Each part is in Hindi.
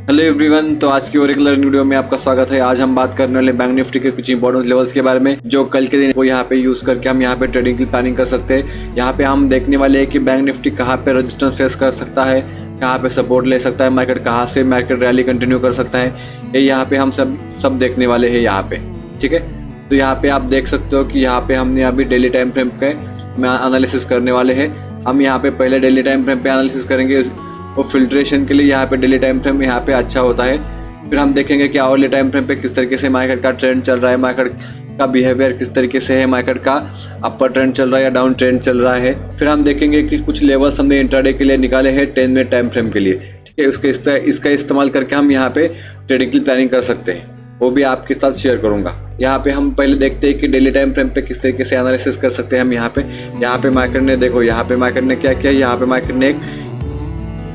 हेलो एवरीवन, तो आज की और एक लर्निंग वीडियो में आपका स्वागत है। आज हम बात करने वाले बैंक निफ्टी के कुछ इंपॉर्टेंट लेवल्स के बारे में, जो कल के दिन को यहाँ पे यूज करके हम यहाँ पे ट्रेडिंग की प्लानिंग कर सकते हैं। यहाँ पे हम देखने वाले हैं कि बैंक निफ्टी कहाँ पे रेजिस्टेंस फेस कर सकता है, कहाँ पे सपोर्ट ले सकता है मार्केट, कहाँ से मार्केट रैली कंटिन्यू कर सकता है। ये यहाँ पे हम सब देखने वाले हैं यहाँ पे, ठीक है। तो यहाँ पे आप देख सकते हो कि यहाँ पे हमने अभी डेली टाइम फ्रेम पे एनालिसिस करने वाले हैं। हम यहाँ पे पहले डेली टाइम फ्रेम पे एनालिसिस करेंगे, वो फिल्ट्रेशन के लिए यहाँ पे डेली टाइम फ्रेम यहाँ पे अच्छा होता है। फिर हम देखेंगे कि आवरली टाइम फ्रेम पे किस तरीके से मार्केट का ट्रेंड चल रहा है, मार्केट का बिहेवियर किस तरीके से है, मार्केट का अपर ट्रेंड चल रहा है या डाउन ट्रेंड चल रहा है। फिर हम देखेंगे कि कुछ लेवल्स हमने इंट्राडे के लिए निकाले हैं 10 मिनट टाइम फ्रेम के लिए, ठीक है। इसका इस्तेमाल करके हम यहाँ पे ट्रेडिंग की प्लानिंग कर सकते हैं, वो भी आपके साथ शेयर करूंगा। यहाँ पे हम पहले देखते हैं कि डेली टाइम फ्रेम पे किस तरीके से एनालिसिस कर सकते हैं हम। यहाँ पे मार्केट ने देखो, यहाँ पे मार्केट ने क्या किया, यहाँ पे मार्केट ने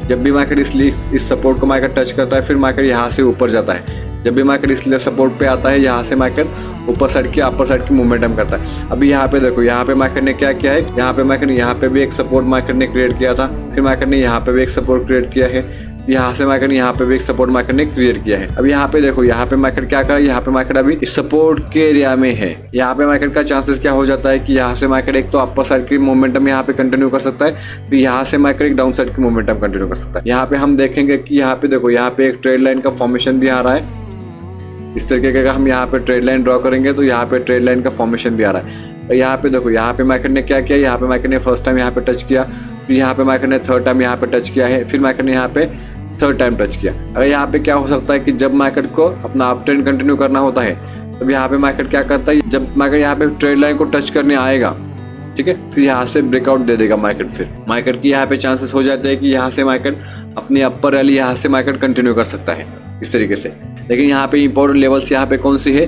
जब भी मार्केट इस सपोर्ट को मार्केट टच करता है, फिर मार्केट यहाँ से ऊपर जाता है। जब भी मार्केट इसलिए सपोर्ट पे आता है, यहाँ से मार्केट ऊपर साइड की अपर साइड की मोमेंटम करता है। अभी यहाँ पे देखो, यहाँ पे मार्केट ने क्या किया है, यहाँ पे मार्केट ने यहाँ पे भी एक सपोर्ट मार्केट ने क्रिएट किया था, फिर मार्केट ने यहाँ पे भी एक सपोर्ट क्रिएट किया है, यहाँ से मार्केट यहाँ पे भी एक सपोर्ट मार्केट ने क्रिएट किया है। अब यहाँ पे देखो, यहाँ पे मार्केट क्या कर रहा है, यहाँ पे मार्केट अभी इस सपोर्ट के एरिया में है। यहाँ पे मार्केट का चांसेस क्या हो जाता है कि यहाँ से मार्केट एक तो अपर साइड की मोमेंटम यहाँ पे कंटिन्यू कर सकता है, फिर यहाँ से मार्केट एक डाउन साइड की मोमेंटम कंटिन्यू कर सकता है। यहाँ पे हम देखेंगे कि यहाँ पे देखो, यहाँ पे एक ट्रेड लाइन का फॉर्मेशन भी आ रहा है। इस तरीके का हम यहाँ पे ट्रेड लाइन ड्रॉ करेंगे तो यहाँ पे ट्रेड लाइन का फॉर्मेशन भी आ रहा है। यहाँ पे देखो, यहाँ पे मार्केट ने क्या किया, यहाँ पे मार्केट ने फर्स्ट टाइम यहाँ पे टच किया, फिर यहाँ पे मार्केट ने थर्ड टाइम यहाँ पे टच किया है, फिर मार्केट ने यहाँ पे थर्ड टाइम टच किया। अगर यहाँ पे क्या हो सकता है कि जब मार्केट को अपना अप ट्रेंड कंटिन्यू करना होता है, तब यहाँ पे मार्केट क्या करता है, जब मार्केट यहाँ पे ट्रेड लाइन को टच करने आएगा, ठीक है, फिर यहाँ से ब्रेकआउट दे देगा मार्केट। फिर मार्केट की यहाँ पे चांसेस हो जाते हैं कि यहाँ से मार्केट अपनी अपर रैली यहाँ से मार्केट कंटिन्यू कर सकता है इस तरीके से। लेकिन यहाँ पे इंपॉर्टेंट लेवल्स यहाँ पे कौन सी है,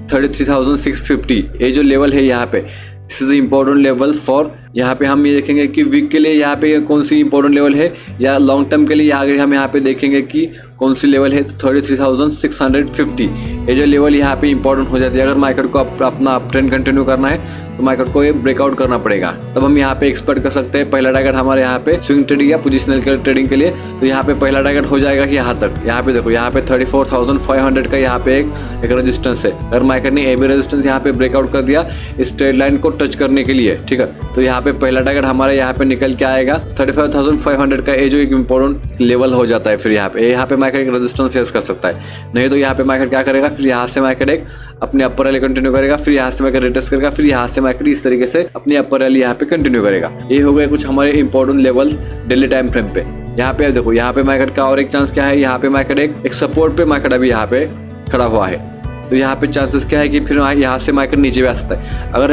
33,650 ये जो लेवल है यहाँ पे, this is important level for. यहाँ पे हम ये देखेंगे कि वीक के लिए यहाँ पे कौन सी इंपॉर्टेंट लेवल है, या लॉन्ग टर्म के लिए आगे हम यहाँ पे देखेंगे कि कौन सी लेवल है। तो 33,650 ये जो लेवल यहाँ पे इंपॉर्टेंट हो जाती है। अगर मार्केट को अपना अप ट्रेंड कंटिन्यू करना है तो मार्केट को ये ब्रेकआउट करना पड़ेगा, तब हम यहाँ पे एक्सपेक्ट कर सकते हैं पहला टारगेट हमारे यहाँ पे स्विंग ट्रेडिंग या पोजिशनल ट्रेडिंग के लिए। तो यहाँ पे पहला टारगेट हो जाएगा कि यहाँ तक। यहाँ पे देखो, यहाँ पे 34,500 का यहाँ पे एक रेजिस्टेंस है। अगर मार्केट ने एबी रेजिस्टेंस यहाँ पे ब्रेकआउट कर दिया इस ट्रेड लाइन को टच करने के लिए, ठीक है, तो यहाँ पे पहला टारगेट हमारे यहाँ पे निकल के आएगा 35,500 का। ये जो एक इम्पोर्टेंट लेवल हो जाता है, फिर यहाँ पे मार्केट एक रेजिस्टेंस फेस कर सकता है। नहीं तो यहाँ पे मार्केट क्या करेगा, फिर यहाँ से मार्केट एक अपने अपर रैली कंटिन्यू करेगा, फिर यहाँ से मार्केट रिटेस्ट करेगा, फिर यहाँ से मार्केट इस तरीके से अपनी अपर रैली यहाँ पे कंटिन्यू करेगा। ये हो गए कुछ हमारे important level daily time frame पे। यहाँ पे देखो, यहाँ पे मार्केट का और एक चांस क्या है, यहाँ पे मार्केट एक सपोर्ट पे मार्केट अभी यहाँ पे खड़ा हुआ है। तो यहाँ पे चांसेस क्या है कि फिर यहाँ से मार्केट नीचे भी आ सकता है। अगर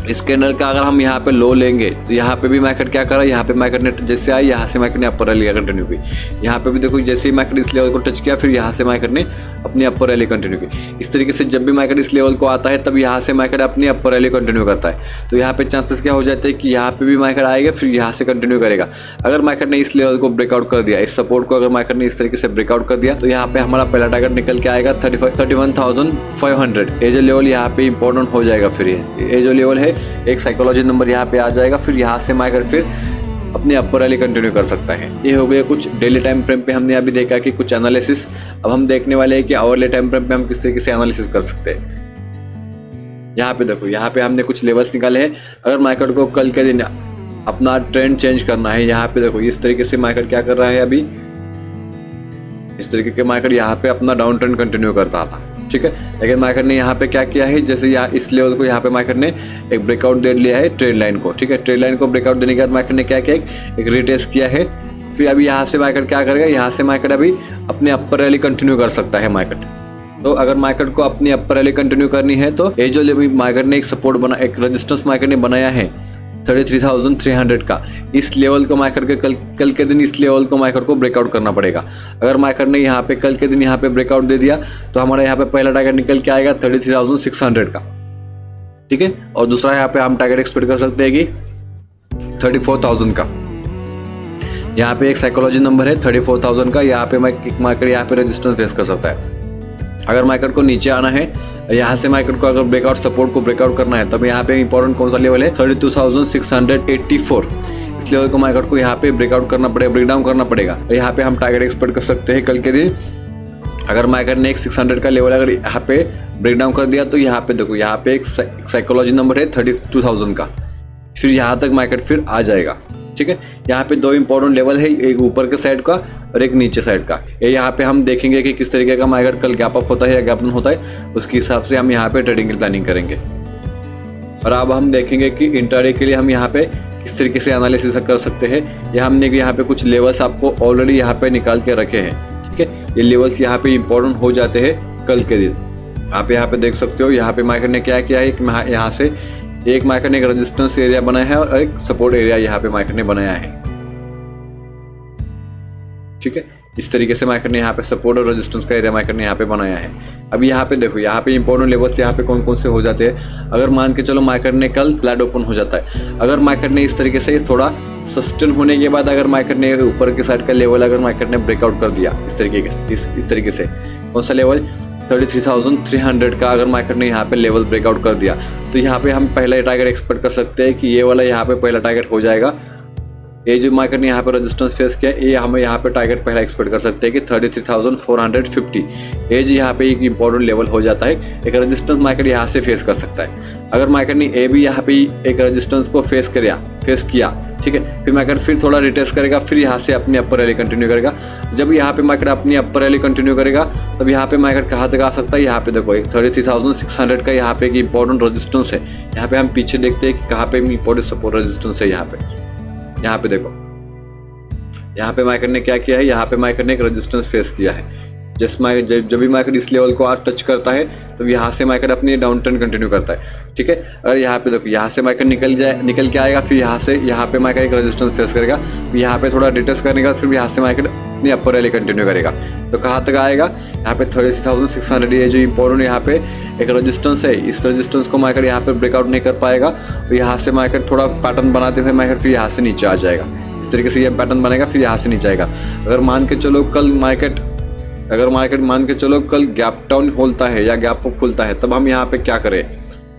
इस कैंडल का अगर हम यहाँ पे लो लेंगे तो यहाँ पे भी मार्केट क्या कर रहा है, यहाँ पे मार्केट ने जैसे आई, यहाँ से मार्केट ने अपर रैली कंटिन्यू की। यहाँ पे भी देखो, जैसे ही मार्केट इस लेवल को टच किया, फिर यहाँ से मार्केट ने अपनी अपर रैली कंटिन्यू की। इस तरीके से जब भी मार्केट इस लेवल को आता है, तब यहाँ से मार्केट अपनी अपर रैली कंटिन्यू करता है। तो यहाँ पे चांसेस क्या हो जाते हैं कि यहाँ पे भी मार्केट आएगा, फिर यहाँ से कंटिन्यू करेगा। अगर मार्केट ने इस लेवल को ब्रेकआउट कर दिया, इस सपोर्ट को अगर मार्केट ने इस तरीके से ब्रेकआउट कर दिया, तो यहाँ पे हमारा पहला टारगेट निकल के आएगा 31,500। ये जो लेवल यहाँ पे इंपॉर्टेंट हो जाएगा। फिर ये जो लेवल है, एक साइकोलॉजी नंबर यहाँ पे आ जाएगा, फिर यहाँ से मार्केट फिर अपनी अपर रैली कंटिन्यू कर सकता है। ये हो गया कुछ डेली टाइम फ्रेम पे हमने अभी देखा कि कुछ एनालिसिस। अब हम देखने वाले हैं कि आवरली टाइम फ्रेम पे हम किस तरीके से एनालिसिस कर सकते हैं। यहाँ पे देखो, यहाँ पे हमने कुछ लेवल्स निकाले हैं। अगर मार्केट को कल के दिन अपना ट्रेंड चेंज करना है, यहाँ पे देखो इस तरीके से मार्केट क्या कर रहा है, अभी इस तरीके के मार्केट यहाँ पे अपना डाउन ट्रेंड कंटिन्यू करता था, ठीक है। लेकिन मार्केट ने यहाँ पे क्या किया है, जैसे यहाँ इस लेवल को यहाँ पे मार्केट ने एक ब्रेकआउट दे लिया है ट्रेड लाइन को, ठीक है। ट्रेड लाइन को ब्रेकआउट देने के बाद मार्केट ने क्या किया, एक रिटेस्ट किया है। फिर अभी यहाँ से मार्केट क्या करेगा, यहाँ से मार्केट अभी अपने अपर रैली कंटिन्यू कर सकता है मार्केट। तो अगर मार्केट को अपनी अपर रैली कंटिन्यू करनी है, तो ये जो मार्केट ने एक सपोर्ट बना, एक रेजिस्टेंस मार्केट ने बनाया है 33,300 का, इस लेवल को मार्केट के कल के दिन इस लेवल को मार्केट को ब्रेकआउट करना पड़ेगा। अगर मार्केट ने यहाँ पे कल के दिन यहाँ पे ब्रेकआउट दे दिया, तो हमारा यहाँ पे पहला टारगेट निकल के आएगा 33,600 का, ठीक है। और दूसरा यहाँ पे हम टारगेट एक्सपेक्ट कर सकते हैं कि 34,000 का। यहाँ पे एक साइकोलॉजी नंबर है 34,000 का। यहाँ पे मार्केट यहाँ पे रेजिस्टेंस फेस कर सकता है। अगर मार्केट को नीचे आना है, यहाँ से मार्केट को अगर ब्रेकआउट सपोर्ट को ब्रेकआउट करना है, तब यहाँ पे इंपॉर्टेंट कौन सा लेवल है, 32,684। इस लेवल को मार्केट को यहाँ पे ब्रेकआउट करना पड़ेगा, ब्रेक डाउन करना पड़ेगा। तो यहाँ पे हम टारगेट एक्सपेक्ट कर सकते हैं कल के दिन। अगर मार्केट ने एक 600 का लेवल अगर यहाँ पे ब्रेक डाउन कर दिया तो यहाँ पे देखो, यहाँ पे एक साइकोलॉजी नंबर है 32,000 का, फिर यहाँ तक मार्केट फिर आ जाएगा। ठीक है, यहाँ पे दो इंपॉर्टेंट लेवल है, एक ऊपर के साइड का और एक नीचे साइड का। ये यहाँ पे हम देखेंगे कि किस तरीके का मार्केट कल गैप अप होता है या गैप डाउन होता है, उसके हिसाब से हम यहाँ पे ट्रेडिंग की प्लानिंग करेंगे। और अब हम देखेंगे कि इंट्राडे के लिए हम यहाँ पे किस तरीके से एनालिसिस कर सकते हैं। या हमने यहाँ पे कुछ लेवल्स आपको ऑलरेडी यहाँ पे निकाल के रखे हैं। ठीक है, ये लेवल्स यहाँ पे इंपॉर्टेंट हो जाते हैं कल के दिन। आप यहाँ पे देख सकते हो, यहाँ पे मार्केट ने क्या किया है, यहाँ से एक मार्केट ने एक रेजिस्टेंस एरिया बनाया है और एक सपोर्ट एरिया यहाँ पे मार्केट ने बनाया है। ठीक है, इस तरीके से मार्केट ने यहाँ पे सपोर्ट और रेजिस्टेंस का एरिया मार्केट ने यहाँ पे बनाया है। अब यहाँ पे देखो, यहाँ पे इंपॉर्टेंट लेवल्स यहाँ पे कौन कौन से हो जाते हैं। अगर मान के चलो मार्केट ने कल फ्लैट ओपन हो जाता है, अगर मार्केट ने इस तरीके से थोड़ा सस्टेन होने के बाद अगर मार्केट ने ऊपर के साइड का लेवल अगर मार्केट ने ब्रेकआउट कर दिया इस तरीके से, इस तरीके से कौन सा लेवल 33,300 का अगर मार्केट ने यहाँ पे लेवल ब्रेकआउट कर दिया, तो यहाँ पे हम पहला टारगेट एक्सपेक्ट कर सकते हैं कि ये वाला यहाँ पे पहला टारगेट हो जाएगा। ये जो मार्केट ने यहाँ पे रेजिस्टेंस फेस किया, ये हमें यहाँ पे टारगेट पहला एक्सपेक्ट कर सकते हैं कि 33,450। ये जो यहाँ पे एक इंपॉर्टेंट लेवल हो जाता है, एक रेजिस्टेंस मार्केट यहाँ से फेस कर सकता है। अगर मार्केट ने ये भी यहाँ पे एक रेजिस्टेंस को फेस किया, ठीक है, फिर मार्केट फिर थोड़ा रिटेस्ट करेगा, फिर यहाँ से अपनी अपर रैली कंटिन्यू करेगा। जब यहाँ पे मार्केट अपनी अपर रैली कंटिन्यू करेगा, तब यहाँ पे मार्केट कहाँ तक आ सकता है। यहाँ पे देखो, एक 33,600 का यहाँ पे एक इंपॉर्टेंट रेजिस्टेंस है। यहाँ पे हम पीछे देखते हैं कि कहाँ पे इंपॉर्टेंट सपोर्ट रेजिस्टेंस है। यहाँ पे देखो, यहाँ पे मार्केट ने क्या किया है, यहाँ पे मार्केट ने एक रेजिस्टेंस फेस किया है। जब भी मार्केट इस लेवल को टच करता है, तब यहाँ से मार्केट अपनी डाउन ट्रेंड कंटिन्यू करता है। ठीक है, अगर यहाँ पे देखो, यहाँ से मार्केट निकल के आएगा, फिर यहाँ पे मार्केट एक रेजिस्टेंस फेस करेगा, यहाँ पे थोड़ा डिटेस्ट करने का, फिर यहाँ से मार्केट अपनी अपर रैली कंटिन्यू करेगा। तो कहाँ तक आएगा, यहाँ पे 33,600 ये जो इंपॉर्टेंट यहाँ पे एक रेजिस्टेंस है, इस रेजिस्टेंस को मार्केट यहाँ पे ब्रेकआउट नहीं कर पाएगा, तो यहाँ से मार्केट थोड़ा पैटर्न बनाते हुए मार्केट फिर यहाँ से नीचे आ जाएगा। इस तरीके से ये पैटर्न बनेगा, फिर यहाँ से नीचे आएगा। अगर मान के चलो कल गैप डाउन खोलता है या गैप अप खुलता है, तब हम यहाँ पे क्या करें।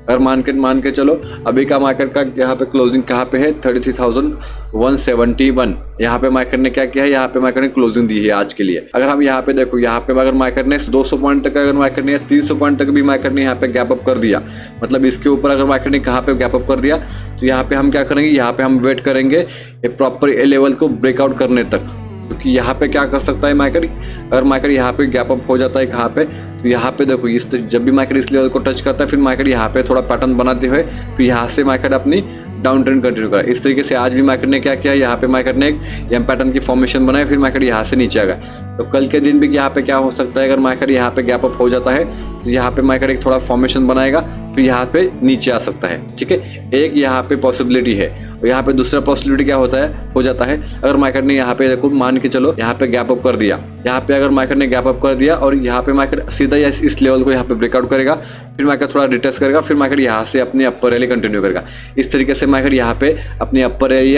अगर मान के चलो अभी का मार्केट का यहाँ पे क्लोजिंग कहाँ पे है, 33,171। यहाँ पे मार्केट ने क्या किया है, यहाँ पे मार्केट ने क्लोजिंग दी है आज के लिए। अगर हम यहाँ पे देखो, यहाँ पे अगर मार्केट ने 200 पॉइंट तक अगर मार्केट ने 300 पॉइंट तक भी मार्केट ने यहाँ पे गैप अप कर दिया, मतलब इसके ऊपर अगर मार्केट ने कहाँ पे गैप अप कर दिया, तो यहाँ पे हम क्या करेंगे, यहाँ पे हम वेट करेंगे ये प्रॉपर ए लेवल को ब्रेकआउट करने तक। क्योंकि यहाँ पे क्या कर सकता है मार्केट, अगर मार्केट यहाँ पे गैप अप हो जाता है कहाँ पे, तो यहाँ पे देखो, जब भी मार्केट इस लेवल को टच करता है, फिर मार्केट यहाँ पे थोड़ा पैटर्न बनाते हुए फिर यहाँ से मार्केट अपनी डाउन ट्रेंड कंटिन्यू करा। इस तरीके से आज भी मार्केट ने क्या किया, यहाँ पे मार्केट ने एक एम पैटर्न की फॉर्मेशन बनाई, फिर मार्केट यहाँ से नीचे आ गया। तो कल के दिन भी यहाँ पे क्या हो सकता है, अगर मार्केट यहाँ पे गैप अप हो जाता है, तो यहाँ पे मार्केट एक थोड़ा फॉर्मेशन बनाएगा, फिर यहाँ पे नीचे आ सकता है। ठीक है, एक यहाँ पे पॉसिबिलिटी है। और यहाँ पे दूसरा पॉसिबिलिटी क्या हो जाता है, अगर मार्केट ने यहाँ पे देखो, मान के चलो यहाँ पे गैप अप कर दिया, यहाँ पे अगर मार्केट ने गैप अप कर दिया और यहाँ पे मार्केट सीधा इस लेवल को यहाँ पे ब्रेकआउट करेगा, फिर मार्केट थोड़ा रिटेस्ट करेगा, फिर मार्केट यहाँ से अपनी अपर रैली कंटिन्यू करेगा। इस तरीके से मार्केट यहाँ पे अपनी अपर रैली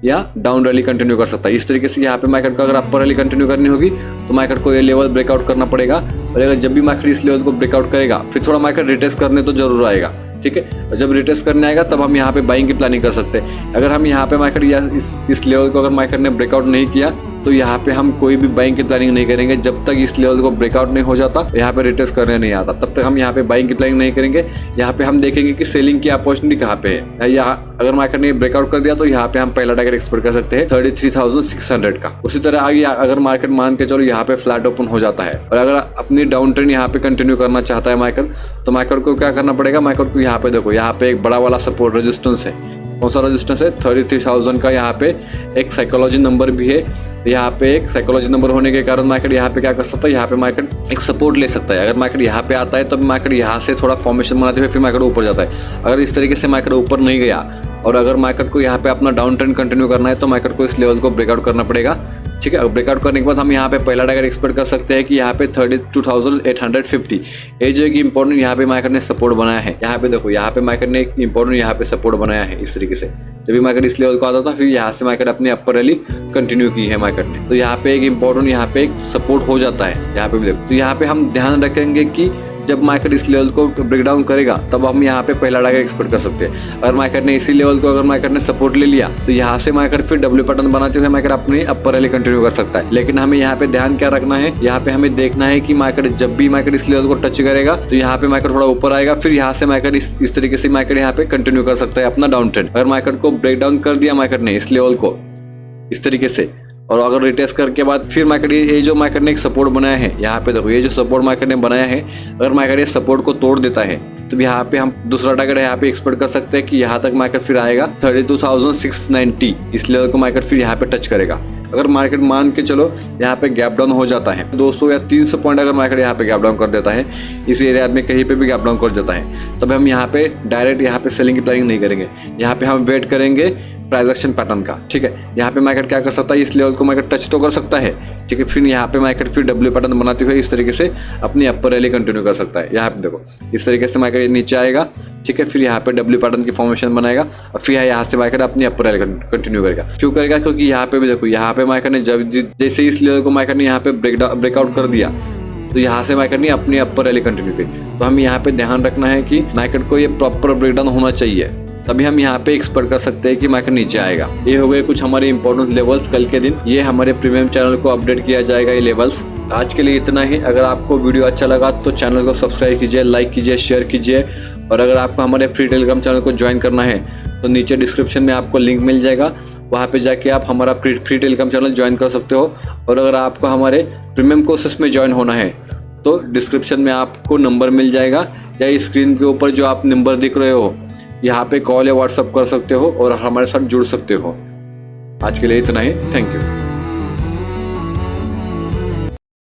या डाउन रैली कंटिन्यू कर सकता है। इस तरीके से यहाँ पे मार्केट को अगर अपर रैली कंटिन्यू करनी होगी, तो मार्केट को ये लेवल ब्रेकआउट करना पड़ेगा। और अगर जब भी मार्केट इस लेवल को ब्रेकआउट करेगा, फिर थोड़ा मार्केट रिटेस्ट करने तो जरूर आएगा। ठीक है, जब रिटेस्ट करने आएगा, तब हम यहाँ पे बाइंग की प्लानिंग कर सकते हैं। अगर हम यहाँ पे मार्केट या इस लेवल को अगर मार्केट ने ब्रेकआउट नहीं किया, तो यहाँ पे हम कोई भी बाइंग की प्लानिंग नहीं करेंगे। जब तक इस लेवल को ब्रेकआउट नहीं हो जाता, यहाँ पे रिटेस्ट करने नहीं आता, तब तक हम यहाँ पे बाइंग की प्लानिंग नहीं करेंगे। यहाँ पे हम देखेंगे कि सेलिंग की अपॉर्चुनिटी कहाँ पे है। यहाँ अगर मार्केट ने ब्रेकआउट कर दिया, तो यहाँ पे हम पहला टारगेट एक्सपेक्ट कर सकते हैं 33,600 का। उसी तरह आगे अगर मार्केट मान के चलो यहाँ पे फ्लैट ओपन हो जाता है और अगर अपनी डाउन ट्रेंड यहाँ पे कंटिन्यू करना चाहता है मार्केट, तो मार्केट को क्या करना पड़ेगा, मार्केट को यहाँ पे देखो, यहाँ पे एक बड़ा वाला सपोर्ट रेजिस्टेंस है। कौन सा रेजिस्टेंस है, 33,000 का। यहाँ पे एक साइकोलॉजी नंबर भी है। यहाँ पे एक साइकोलॉजी नंबर होने के कारण मार्केट यहाँ पे क्या कर सकता है, यहाँ पे मार्केट एक सपोर्ट ले सकता है। अगर मार्केट यहाँ पे आता है, तो मार्केट यहाँ से थोड़ा फॉर्मेशन बनाते हुए फिर मार्केट ऊपर जाता है। अगर इस तरीके से मार्केट ऊपर नहीं गया और अगर मार्केट को यहाँ पे अपना डाउन ट्रेंड कंटिन्यू करना है, तो मार्केट को इस लेवल को ब्रेकआउट करना पड़ेगा। ठीक है, ब्रेकआउट करने के बाद हम यहाँ पे पहला टारगेट एक्सपेक्ट कर सकते हैं कि यहाँ पे 32,850 ये जो एक इंपॉर्टेंट यहाँ पे मार्केट ने सपोर्ट बनाया है। यहाँ पे देखो, यहाँ पे मार्केट ने एक इंपॉर्टेंट यहाँ पे सपोर्ट बनाया है। इस तरीके से जब भी मार्केट इस लेवल को आता था, फिर यहाँ से मार्केट अपनी अपर रैली कंटिन्यू की है मार्केट ने। तो यहाँ पे एक इंपॉर्टेंट यहाँ पे एक सपोर्ट हो जाता है। यहाँ पे भी देखो, तो यहाँ पे हम ध्यान रखेंगे कि जब मार्केट इस लेवल को ब्रेक डाउन करेगा तब हम यहाँ पे पहला टारगेट एक्सपेक्ट कर सकते हैं। अगर मार्केट ने इसी लेवल को अगर मार्केट ने सपोर्ट ले लिया तो यहाँ से मार्केट फिर डब्ल्यू पैटर्न बनाते हुए मार्केट अपनी अपर रैली कंटिन्यू कर सकता है। लेकिन हमें यहाँ पे ध्यान क्या रखना है, यहाँ पे हमें देखना है कि मार्केट जब भी मार्केट इस लेवल को टच करेगा तो यहाँ पे मार्केट थोड़ा ऊपर आएगा, फिर यहाँ से मार्केट इस तरीके से मार्केट यहाँ पे कंटिन्यू कर सकता है अपना डाउन ट्रेंड। अगर मार्केट को ब्रेक डाउन कर दिया मार्केट ने इस लेवल को इस तरीके से, और अगर रिटेस्ट करके बाद फिर मार्केट ये जो मार्केट ने एक सपोर्ट बनाया है, यहाँ पे देखो ये जो सपोर्ट मार्केट ने बनाया है, अगर मार्केट ये सपोर्ट को तोड़ देता है तो यहाँ पे हम दूसरा टारगेट यहाँ पे एक्सपेक्ट कर सकते हैं कि यहाँ तक मार्केट फिर आएगा 32,690 इस लेवल को मार्केट फिर यहाँ पे टच करेगा। अगर मार्केट मान के चलो यहाँ पे गैप डाउन हो जाता है 200 या 300 पॉइंट अगर मार्केट यहाँ पे गैप डाउन कर देता है, इस एरिया में कहीं पे भी गैप डाउन कर देता है, तब हम यहाँ पे डायरेक्ट यहाँ पे सेलिंग की प्लानिंग नहीं करेंगे। यहाँ पे हम वेट करेंगे प्राइस एक्शन पैटर्न का। ठीक है, यहाँ पे मार्केट क्या कर सकता है, इस लेवल को मार्केट टच तो कर सकता है। ठीक है, फिर यहाँ पे मार्केट फिर डब्ल्यू पैटर्न बनाते हुए इस तरीके से अपनी अपर रैली कंटिन्यू कर सकता है। यहाँ पे देखो इस तरीके से मार्केट नीचे आएगा। ठीक है, फिर यहाँ पे डब्ल्यू पैटर्न की फॉर्मेशन बनाएगा और फिर यहाँ से मार्केट अपनी अपर रैली कंटिन्यू करेगा। क्यों करेगा, क्योंकि यहाँ पे भी देखो यहाँ पे मार्केट ने जब जैसे इस लेवल को मार्केट ने यहाँ पे ब्रेकआउट कर दिया तो यहाँ से मार्केट ने अपनी अपर रैली कंटिन्यू की। तो हमें यहाँ पे ध्यान रखना है कि मार्केट को ये प्रॉपर ब्रेकडाउन होना चाहिए, तभी हम यहाँ पे एक्सपेक्ट कर सकते हैं कि मार्केट नीचे आएगा। ये हो गए कुछ हमारे इंपॉर्टेंट लेवल्स कल के दिन, ये हमारे प्रीमियम चैनल को अपडेट किया जाएगा ये लेवल्स। आज के लिए इतना ही। अगर आपको वीडियो अच्छा लगा तो चैनल को सब्सक्राइब कीजिए, लाइक कीजिए, शेयर कीजिए। और अगर आपको हमारे फ्री टेलीग्राम चैनल को ज्वाइन करना है तो नीचे डिस्क्रिप्शन में आपको लिंक मिल जाएगा, वहाँ पे जाके आप हमारा फ्री टेलीग्राम चैनल ज्वाइन कर सकते हो। और अगर आपको हमारे प्रीमियम कोर्सेस में ज्वाइन होना है तो डिस्क्रिप्शन में आपको नंबर मिल जाएगा, या स्क्रीन के ऊपर जो आप नंबर दिख रहे हो यहाँ पे कॉल या व्हाट्सअप कर सकते हो और हमारे साथ जुड़ सकते हो। आज के लिए इतना ही, थैंक यू।